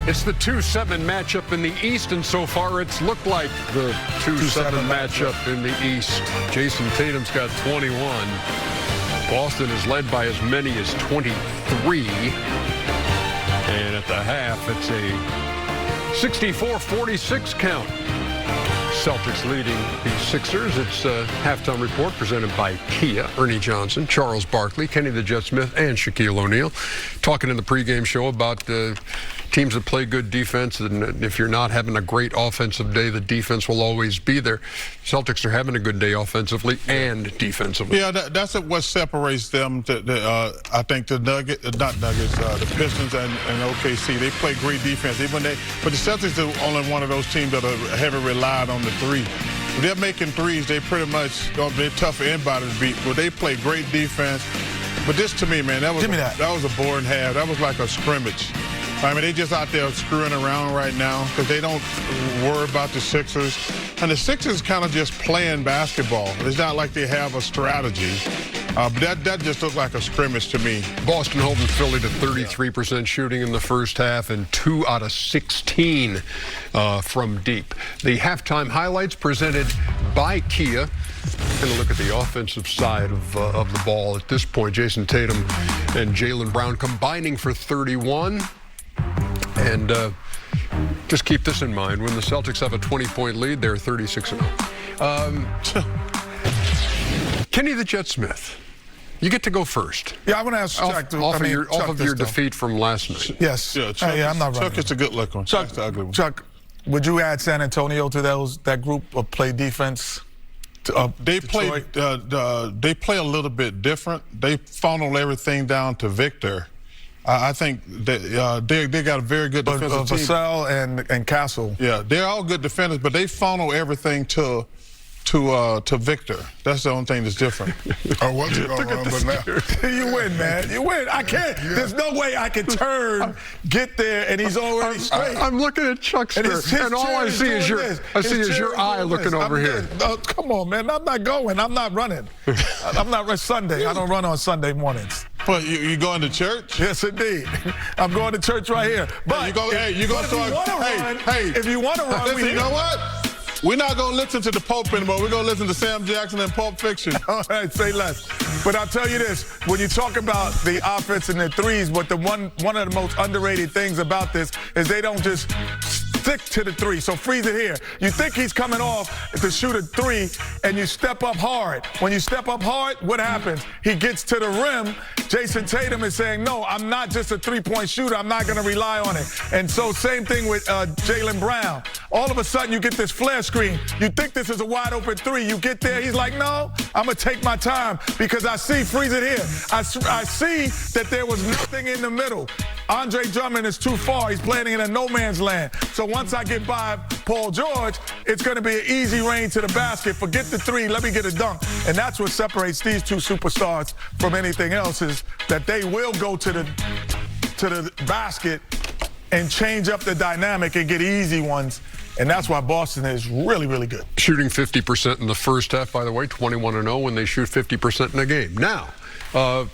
It's the 2-7 matchup in the East, and so far it's looked like the 2-7 matchup in the East. Jayson Tatum's got 21. Boston is led by as many as 23. And at the half, it's a 64-46 count. Celtics leading the Sixers. It's a halftime report presented by Kia. Ernie Johnson, Charles Barkley, Kenny the Jet Smith, and Shaquille O'Neal. Talking in the pregame show about the teams that play good defense, and if you're not having a great offensive day, the defense will always be there. Celtics are having a good day offensively and defensively. Yeah, that's what separates them. I think the the Pistons and OKC, they play great defense. But the Celtics are only one of those teams that are heavily relied on the three. If they're making threes, they pretty much, they're tough for anybody to beat, but they play great defense. But this, to me, man, that was a boring half. That was like a scrimmage. I mean, they just out there screwing around right now because they don't worry about the Sixers. And the Sixers kind of just playing basketball. It's not like they have a strategy. But that just looked like a scrimmage to me. Boston holding Philly to 33% shooting in the first half and 2 out of 16 from deep. The halftime highlights presented by Kia. Going to look at the offensive side of the ball at this point. Jayson Tatum and Jaylen Brown combining for 31. And just keep this in mind. When the Celtics have a 20-point lead, they're 36-0. Kenny the Jet Smith, you get to go first. Yeah, I want to ask Chuck. Off of your defeat from last night. Yes. Yeah, Chuck, I'm not running. Chuck is a good look one. Chuck, the ugly one. Chuck, would you add San Antonio to that group of play defense? They play a little bit different. They funnel everything down to Victor. I think they got a very good defensive team. Vassell and Castle. Yeah, they're all good defenders, but they funnel everything to Victor. That's the only thing that's different. I wasn't going to run, but now. You win, man. You win. I can't. Yeah. There's no way I can turn, get there, and he's already straight. I'm looking at Chuck's and all I see is your eye looking over here. No, come on, man. I'm not going. I'm not running. I'm not running Sunday. I don't run on Sunday mornings. But you going to church? Yes, indeed. I'm going to church right here. But if you want to run, listen, you know what? We're not going to listen to the Pope anymore. We're going to listen to Sam Jackson and Pulp Fiction. All right, say less. But I'll tell you this. When you talk about the offense and the threes, but one of the most underrated things about this is they don't just stick to the three. So freeze it here. You think he's coming off to shoot a three, and you step up hard. When you step up hard, what happens? He gets to the rim. Jayson Tatum is saying, no, I'm not just a three-point shooter. I'm not going to rely on it. And so same thing with Jaylen Brown. All of a sudden, you get this flare screen. You think this is a wide-open three. You get there. He's like, no, I'm going to take my time because I see, freeze it here. I see that there was nothing in the middle. Andre Drummond is too far. He's playing in a no-man's land. So once I get by Paul George, it's going to be an easy rain to the basket. Forget the three. Let me get a dunk. And that's what separates these two superstars from anything else is that they will go to the basket and change up the dynamic and get easy ones. And that's why Boston is really, really good. Shooting 50% in the first half, by the way, 21-0 when they shoot 50% in a game. Now, what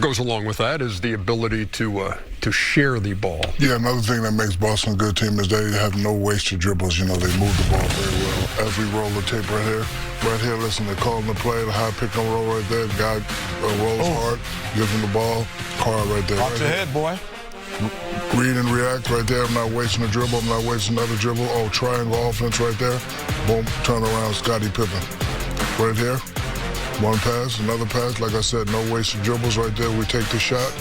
goes along with that is the ability to share the ball. Yeah, another thing that makes Boston a good team is they have no wasted dribbles. You know, they move the ball very well. As we roll the tape right here, listen, they're calling the play, the high pick and roll right there. The guy rolls hard, gives him the ball, card right there. Watch your head, boy. Read and react right there. I'm not wasting a dribble. I'm not wasting another dribble. Oh, triangle offense right there. Boom, turn around, Scottie Pippen. Right here. One pass, another pass. Like I said, no wasted dribbles right there. We take the shot.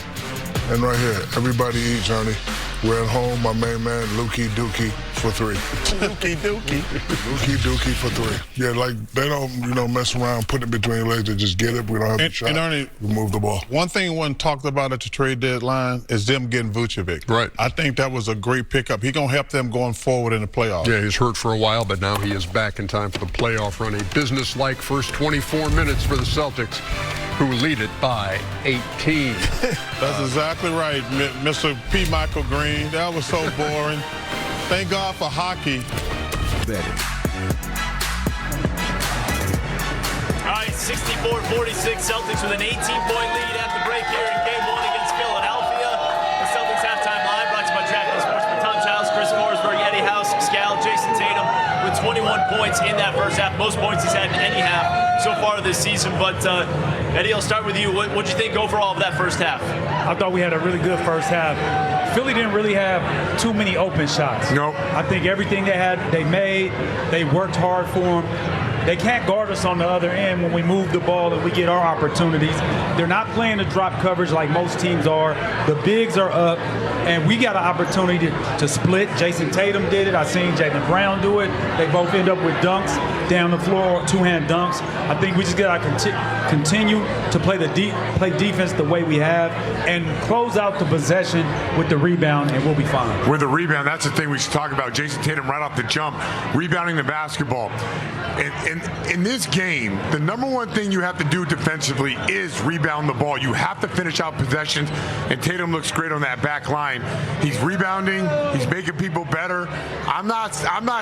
And right here, everybody eats, Ernie. We're at home. My main man, Lukey Dookie for three. Lukey Dookie. Lukey Dookie for three. Yeah, like they don't, mess around, put it between your legs. They just get it. We don't have the shot. And Ernie, we move the ball. One thing wasn't talked about at the trade deadline is them getting Vucevic. Right. I think that was a great pickup. He's going to help them going forward in the playoffs. Yeah, he's hurt for a while, but now he is back in time for the playoff run. A business-like first 24 minutes for the Celtics, who lead it by 18. That's exactly right, Mr. P. Michael Green. That was so boring. Thank God for hockey. All right, 64-46, Celtics with an 18-point lead at the break here in Game 1 against Philadelphia. The Celtics halftime live brought to you by Jack Sports. 21 points in that first half, most points he's had in any half so far this season. But Eddie, I'll start with you. What'd you think overall of that first half? I thought we had a really good first half. Philly didn't really have too many open shots. Nope. I think everything they had, they made. They worked hard for them. They can't guard us on the other end when we move the ball and we get our opportunities. They're not playing the drop coverage like most teams are. The bigs are up, and we got an opportunity to split. Jayson Tatum did it. I seen Jaylen Brown do it. They both end up with dunks down the floor, two-hand dunks. I think we just got to continue to play defense the way we have and close out the possession with the rebound, and we'll be fine. With the rebound, that's the thing we should talk about. Jayson Tatum right off the jump, rebounding the basketball. In this game, the number one thing you have to do defensively is rebound the ball. You have to finish out possessions, and Tatum looks great on that back line. He's rebounding. He's making people better. I'm not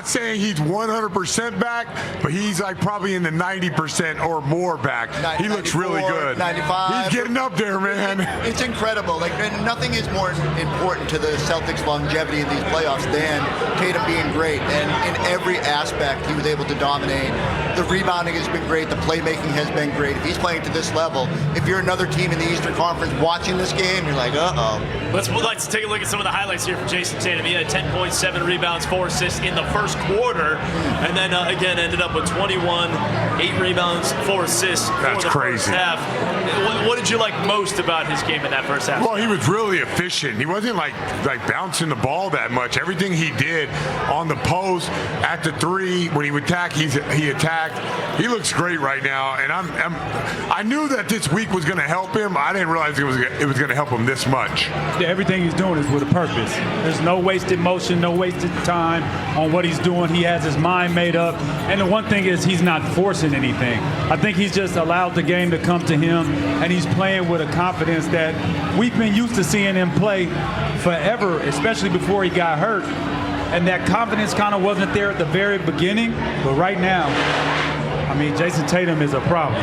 saying he's 100% back, but he's like probably in the 90% or more back. He looks really good. 95. He's getting up there, man. It's incredible. Like, nothing is more important to the Celtics' longevity in these playoffs than Tatum being great. And in every aspect, he was able to dominate. The rebounding has been great. The playmaking has been great. If he's playing to this level, if you're another team in the Eastern Conference watching this game, you're like, uh-oh. Let's take a look at some of the highlights here from Jayson Tatum. He had 10 points, 7 rebounds, 4 assists in the first quarter, and then again ended up with 21, 8 rebounds, 4 assists. That's crazy. First half. What did you like most about his game in that first half? Well, he was really efficient. He wasn't like bouncing the ball that much. Everything he did on the post, at the three, when he would attack, he attacked. He looks great right now, and I knew that this week was going to help him. I didn't realize it was going to help him this much. Everything he's doing is with a purpose. There's no wasted motion, no wasted time on what he's doing. He has his mind made up, and the one thing is he's not forcing anything. I think he's just allowed the game to come to him, and he's playing with a confidence that we've been used to seeing him play forever, especially before he got hurt. And that confidence kind of wasn't there at the very beginning, but right now, I mean, Jayson Tatum is a problem.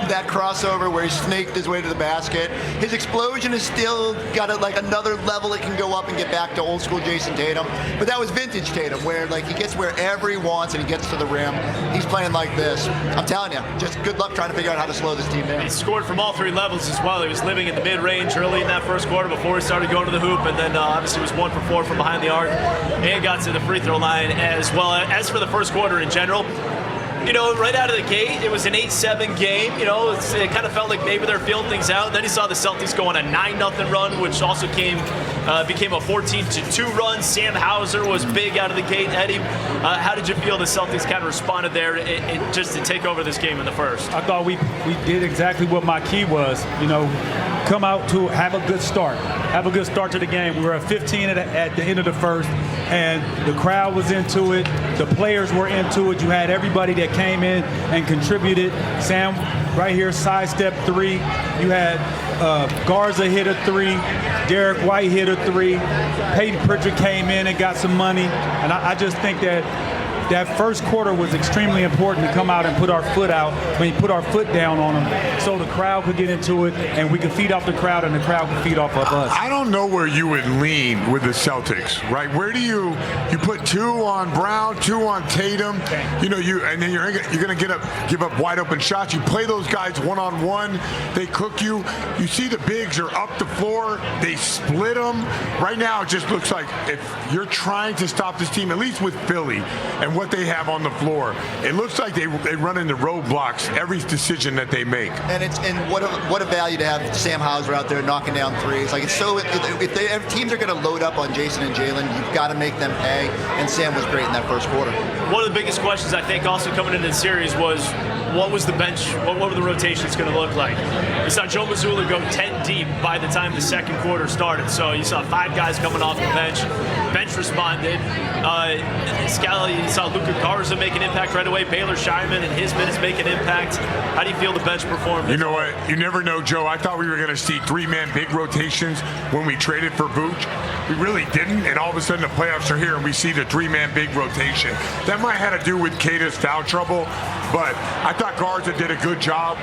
That crossover where he snaked his way to the basket. His explosion has still got another level it can go up and get back to old school Jayson Tatum. But that was vintage Tatum, where he gets wherever he wants and he gets to the rim. He's playing like this. I'm telling you, just good luck trying to figure out how to slow this team down. He scored from all 3 levels as well. He was living in the mid-range early in that first quarter before he started going to the hoop, and then obviously was 1 for 4 from behind the arc and got to the free throw line as well. As for the first quarter in general, you know, right out of the gate, it was an 8-7 game. You know, it kind of felt like maybe they're feeling things out. Then you saw the Celtics go on a 9-0 run, which also became a 14-2 run. Sam Hauser was big out of the gate. Eddie, how did you feel the Celtics kind of responded there just to take over this game in the first? I thought we did exactly what my key was. You know, come out to have a good start. Have a good start to the game. We were at 15 at the end of the first, and the crowd was into it. The players were into it. You had everybody that came in and contributed. Sam right here, sidestep 3. You had Garza hit a 3. Derek White hit a 3. Peyton Pritchard came in and got some money. And I just think that first quarter was extremely important to come out and put our foot down on them so the crowd could get into it and we could feed off the crowd and the crowd could feed off of us. I don't know where you would lean with the Celtics, right? Where do you put 2 on Brown, 2 on Tatum, and then you're going to give up wide open shots. You play those guys one-on-one, they cook you. You see the bigs are up the floor, they split them. Right now it just looks like if you're trying to stop this team, at least with Philly and what they have on the floor, it looks like they run into roadblocks every decision that they make. And what a value to have Sam Hauser out there knocking down threes. Like, it's so if teams are going to load up on Jayson and Jaylen, you've got to make them pay. And Sam was great in that first quarter. One of the biggest questions I think also coming into the series was what was the bench? What were the rotations going to look like? You saw Joe Mazzulla go 10 deep by the time the second quarter started. So you saw 5 guys coming off the bench. Bench responded. You saw Luka Garza make an impact right away. Baylor Scheinman and his minutes make an impact. How do you feel the bench performed? You know what? You never know, Joe. I thought we were going to see 3-man big rotations when we traded for Vooch. We really didn't, and all of a sudden the playoffs are here and we see the 3-man big rotation. That might have had to do with Kata's foul trouble, but I thought Garza did a good job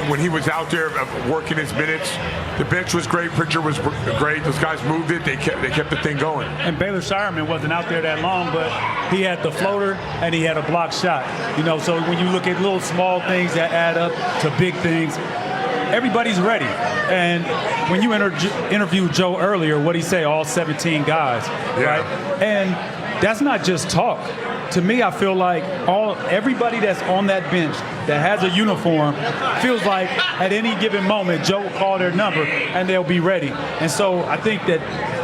when he was out there working his minutes. The bench was great. Pritchard was great. Those guys moved it. They kept the thing going. And Baylor Shireman wasn't out there that long, but he had the floater and he had a block shot. So when you look at little small things that add up to big things, everybody's ready. And when you interviewed Joe earlier, what he say? All 17 guys, right? And that's not just talk. To me, I feel like everybody that's on that bench that has a uniform feels like at any given moment, Joe will call their number and they'll be ready. And so I think that,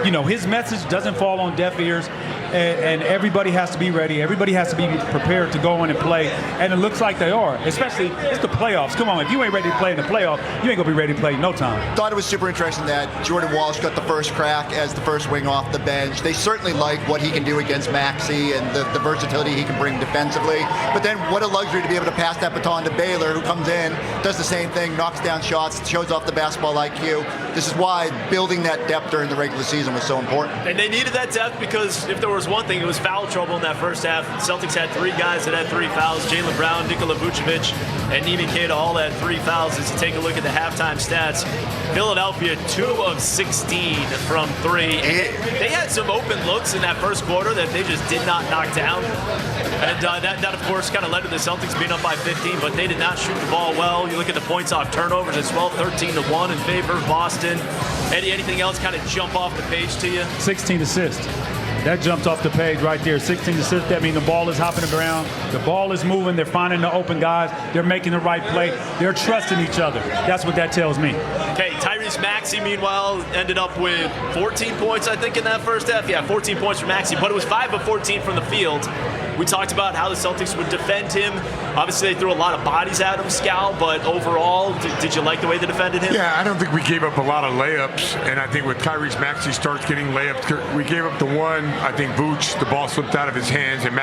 his message doesn't fall on deaf ears. And everybody has to be ready. Everybody has to be prepared to go in and play. And it looks like they are, especially it's the playoffs. Come on, if you ain't ready to play in the playoff, you ain't going to be ready to play in no time. Thought it was super interesting that Jordan Walsh got the first crack as the first wing off the bench. They certainly like what he can do against Maxey and the versatility he can bring defensively. But then what a luxury to be able to pass that baton to Baylor, who comes in, does the same thing, knocks down shots, shows off the basketball IQ. This is why building that depth during the regular season was so important. And they needed that depth because if there was one thing, it was foul trouble in that first half. Celtics had 3 guys that had 3 fouls. Jaylen Brown, Nikola Vucevic, and Neiman Queta all had 3 fouls. As you take a look at the halftime stats, Philadelphia 2 of 16 from 3. They had some open looks in that first quarter that they just did not knock down. And that of course, kind of led to the Celtics being up by 15, but they did not shoot the ball well. You look at the points off turnovers as well, 13-1 in favor of Boston. Anything else kind of jump off the page to you? 16 assists. That jumped off the page right there. 16 assists. That means the ball is hopping around. The ball is moving. They're finding the open guys. They're making the right play. They're trusting each other. That's what that tells me. Okay, Tyrese Maxey, meanwhile, ended up with 14 points, I think, in that first half. Yeah, 14 points for Maxey, but it was 5 of 14 from the field. We talked about how the Celtics would defend him. Obviously, they threw a lot of bodies at him, Scal, but overall, did you like the way they defended him? Yeah, I don't think we gave up a lot of layups, and I think when Tyrese Maxey starts getting layups, we gave up the one. I think Vooch, the ball slipped out of his hands, and